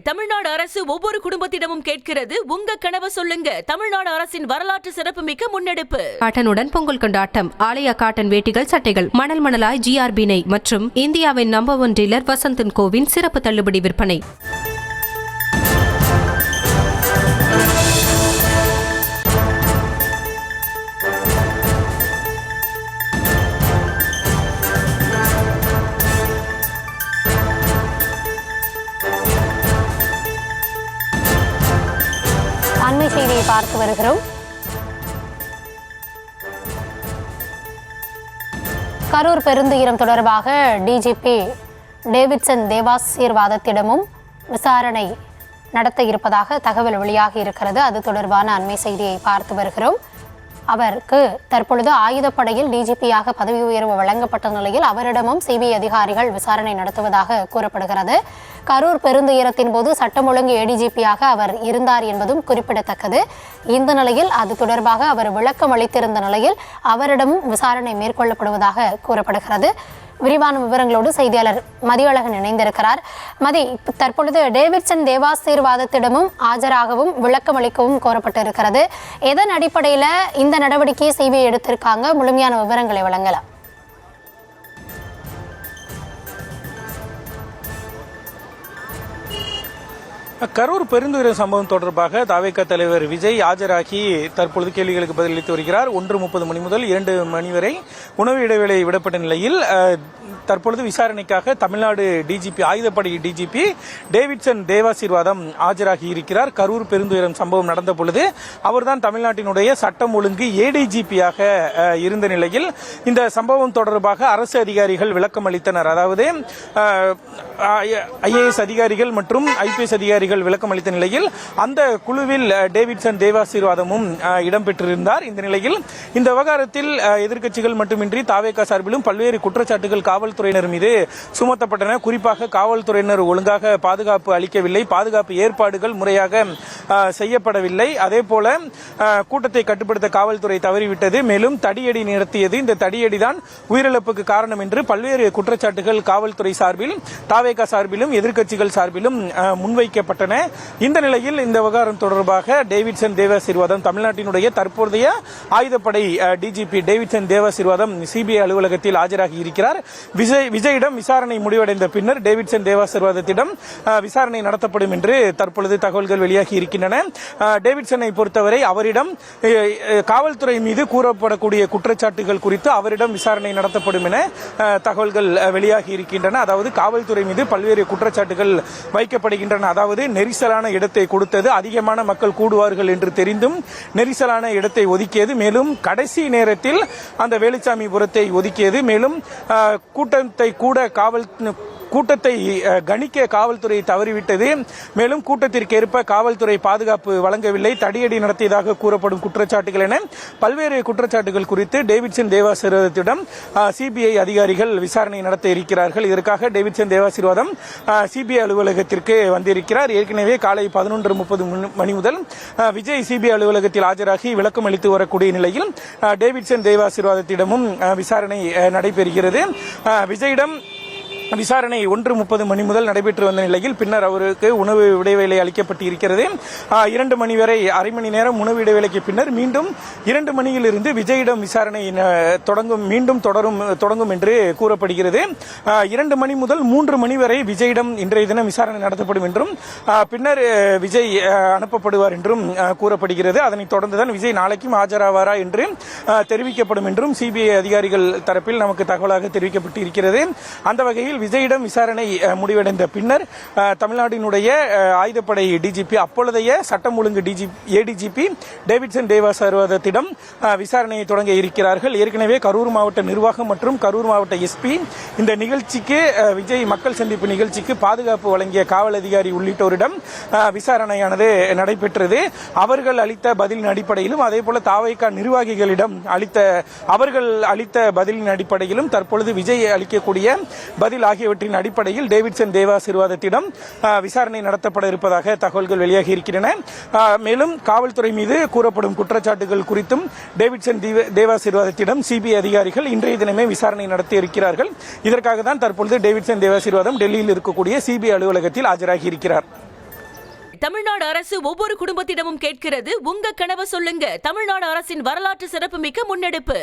தமிழ்நாடு அரசு ஒவ்வொரு குடும்பத்திடமும் கேட்கிறது, உங்க கனவை சொல்லுங்க. தமிழ்நாடு அரசின் வரலாற்று சிறப்புமிக்க முன்னெடுப்பு. காட்டனுடன் பொங்கல் கொண்டாட்டம். ஆலய காட்டன் வேட்டிகள், சட்டைகள் மணல் GRB நெய் மற்றும் இந்தியாவின் நம்பர் 1 டீலர் வசந்தன் கோவின் சிறப்பு தள்ளுபடி விற்பனை. அண்மை செய்தியை பார்த்து வருகிறோம். கரூர் பெருந்துயரம் தொடர்பாக டிஜிபி டேவிட்சன் தேவாசீர்வாதத்திடமும் விசாரணை நடத்த இருப்பதாக தகவல் வெளியாகி இருக்கிறது. அது தொடர்பான அண்மை செய்தியை பார்த்து வருகிறோம். அவருக்கு தற்பொழுது ஆயுதப்படையில் டிஜிபியாக பதவி உயர்வு வழங்கப்பட்ட நிலையில் அவரிடமும் சிபிஐ அதிகாரிகள் விசாரணை நடத்துவதாக கூறப்படுகிறது. கரூர் பெருந்துயரத்தின் போது சட்டம் ஒழுங்கு ஏடிஜிபியாக அவர் இருந்தார் என்பதும் குறிப்பிடத்தக்கது. இந்த நிலையில் அது தொடர்பாக அவர் விளக்கம் அளித்திருந்த நிலையில் அவரிடமும் விசாரணை மேற்கொள்ளப்படுவதாக கூறப்படுகிறது. விரிவான விவரங்களோடு செய்தியாளர் மதியழகன் இணைந்திருக்கிறார். மதி, தற்பொழுது டேவிட்சன் தேவாசீர்வாதத்திடமும் ஆஜராகவும் விளக்கம் அளிக்கவும் கோரப்பட்டிருக்கிறது. எதன் அடிப்படையில் இந்த நடவடிக்கையை சிபிஐ எடுத்திருக்காங்க? முழுமையான விவரங்களை வழங்கலாம். கரூர் பெருந்துயரம் சம்பவம் தொடர்பாக தவேக தலைவர் விஜய் ஆஜராகி தற்பொழுது கேள்விகளுக்கு பதிலளித்து வருகிறார். 1:30 மணி முதல் 2 மணி வரை உணவு இடைவேளை விடப்பட்ட நிலையில் தற்பொழுது விசாரணைக்காக தமிழ்நாடு டிஜிபி, ஆயுதப்படை டிஜிபி டேவிட்சன் தேவாசீர்வாதம் ஆஜராகி இருக்கிறார். கரூர் பெருந்துயரம் சம்பவம் நடந்த பொழுது அவர்தான் தமிழ்நாட்டினுடைய சட்டம் ஒழுங்கு ஏடிஜிபியாக இருந்த நிலையில் இந்த சம்பவம் தொடர்பாக அரசு அதிகாரிகள் விளக்கம் அளித்தனர். அதாவது IAS அதிகாரிகள் மற்றும் IPS அதிகாரிகள் விளக்கம் அளித்த நிலையில் அந்த குழுவில் டேவிட்சன் தேவாசீர்வாதமும் இடம்பெற்றிருந்தார். இந்த நிலையில் இந்த விவகாரத்தில் எதிர்க்கட்சிகள் மட்டுமின்றி தவேக சார்பிலும் பல்வேறு குற்றச்சாட்டுகள் காவல்துறையினர் மீது சுமத்தப்பட்டன. குறிப்பாக காவல்துறையினர் ஒழுங்காக பாதுகாப்பு அளிக்கவில்லை, பாதுகாப்பு ஏற்பாடுகள் முறையாக செய்யப்படவில்லை, அதே போல கூட்டத்தை கட்டுப்படுத்த காவல்துறை தவறிவிட்டது, மேலும் தடியடி நடத்தியது, இந்த தடியடி தான் உயிரிழப்புக்கு காரணம் என்று பல்வேறு குற்றச்சாட்டுகள் காவல்துறை சார்பில், தவேக சார்பிலும் எதிர்க்கட்சிகள் சார்பிலும் முன்வைக்கப்பட்டன. இந்த நிலையில் இந்த விவகாரம் தொடர்பாக டேவிட்சன் தேவாசீர்வாதம், தமிழ்நாட்டினுடைய தற்போதைய ஆயுதப்படை டிஜிபி டேவிட்சன் தேவாசீர்வாதம் சிபிஐ அலுவலகத்தில் ஆஜராகி இருக்கிறார். விஜயிடம் விசாரணை முடிவடைந்த பின்னர் டேவிட்சன் தேவாசீர்வாதத்திடம் விசாரணை நடத்தப்படும் என்று தற்பொழுது தகவல்கள் வெளியாகி இருக்கின்றன. டேவிட்சனை பொறுத்தவரை அவரிடம் காவல்துறை மீது கூறப்படக்கூடிய குற்றச்சாட்டுகள் குறித்து அவரிடம் விசாரணை நடத்தப்படும் என தகவல்கள் வெளியாகி இருக்கின்றன. அதாவது காவல்துறை மீது பல்வேறு குற்றச்சாட்டுகள் வைக்கப்படுகின்றன. அதாவது நெரிசலான இடத்தை கொடுத்தது, அதிகமான மக்கள் கூடுவார்கள் என்று தெரிந்தும் நெரிசலான இடத்தை ஒதுக்கியது, மேலும் கடைசி நேரத்தில் அந்த வேலுச்சாமிபுரத்தை ஒதுக்கியது, மேலும் கூட்டத்தை கணிக்க காவல்துறை தவறிவிட்டது, மேலும் கூட்டத்திற்கேற்ப காவல்துறை பாதுகாப்பு வழங்கவில்லை, தடியடி நடத்தியதாக கூறப்படும் குற்றச்சாட்டுகள் என பல்வேறு குற்றச்சாட்டுகள் குறித்து டேவிட்சன் தேவாசீர்வாதத்திடம் சிபிஐ அதிகாரிகள் விசாரணை நடத்த இருக்கிறார்கள். இதற்காக டேவிட்சன் தேவாசீர்வாதம் சிபிஐ அலுவலகத்திற்கு வந்திருக்கிறார். ஏற்கனவே காலை 11:30 மணி முதல் விஜய் சிபிஐ அலுவலகத்தில் ஆஜராகி விளக்கம் அளித்து வரக்கூடிய நிலையில் டேவிட்சன் தேவாசீர்வாதத்திடமும் விசாரணை நடைபெறுகிறது. விஜயிடம் விசாரணை 1:30 மணி முதல் நடைபெற்று வந்த நிலையில் பின்னர் அவருக்கு உணவு இடைவேளை அளிக்கப்பட்டு இருக்கிறது. 2 மணி வரை அரை மணி நேரம் உணவு இடைவேளைக்கு பின்னர் மீண்டும் 2 மணியிலிருந்து விஜயிடம் விசாரணை தொடங்கும் என்று கூறப்படுகிறது. 2 மணி முதல் 3 மணி வரை விஜயிடம் இன்றைய தினம் விசாரணை நடத்தப்படும் என்றும் பின்னர் விஜய் அனுப்பப்படுவார் என்றும் கூறப்படுகிறது. அதனைத் தொடர்ந்துதான் விஜய் நாளைக்கும் ஆஜராவாரா என்று தெரிவிக்கப்படும் என்றும் சிபிஐ அதிகாரிகள் தரப்பில் நமக்கு தகவலாக தெரிவிக்கப்பட்டு இருக்கிறது. அந்த வகையில் விஜயிடம் விசாரணை முடிவடைந்த பின்னர் தமிழ்நாட்டினுடைய ஆயுதப்படை டிஜிபி, அப்பொழுதைய சட்டம் ஒழுங்கு ஏடிஜிபி டேவிட்சன் தேவாசீர்வாதத்திடம் விசாரணையை தொடங்க இருக்கிறார்கள். ஏற்கனவே கரூர் மாவட்ட நிர்வாகம் மற்றும் கரூர் மாவட்ட எஸ்பி இந்த நிகழ்ச்சிக்கு, விஜய் மக்கள் சந்திப்பு நிகழ்ச்சிக்கு பாதுகாப்பு வழங்கிய காவல் அதிகாரி உள்ளிட்டோரிடம் விசாரணையானது நடைபெற்றது. அவர்கள் அளித்த பதிலின் அடிப்படையிலும் அதே போல தவேக நிர்வாகிகளிடம் அவர்கள் அளித்த பதிலின் அடிப்படையிலும் தற்பொழுது விஜய் அளிக்கக்கூடிய பதில் ஆகியவற்றின் அடிப்படையில் டேவிட்சன் தேவாசீர்வாதத்திடம் விசாரணை நடத்தப்பட இருப்பதாக தகவல்கள் வெளியாகி இருக்கின்றன. மேலும் காவல்துறை மீது கூறப்படும் குற்றச்சாட்டுகள் குறித்தும் டேவிட்சன் தேவாசீர்வாதத்திடம் சிபிஐ அதிகாரிகள் இன்றைய தினமே விசாரணை நடத்தி இருக்கிறார்கள். இதற்காக தான் தற்பொழுது டேவிட்சன் தேவாசீர்வாதம் டெல்லியில் இருக்கக்கூடிய சிபிஐ அலுவலகத்தில் ஆஜராகி இருக்கிறார். தமிழ்நாடு அரசு ஒவ்வொரு குடும்பத்திடமும் கேட்கிறது உங்க கனவை சொல்லுங்க. தமிழ்நாடு அரசின் வரலாற்று சிறப்புமிக்க முன்னெடுப்பு.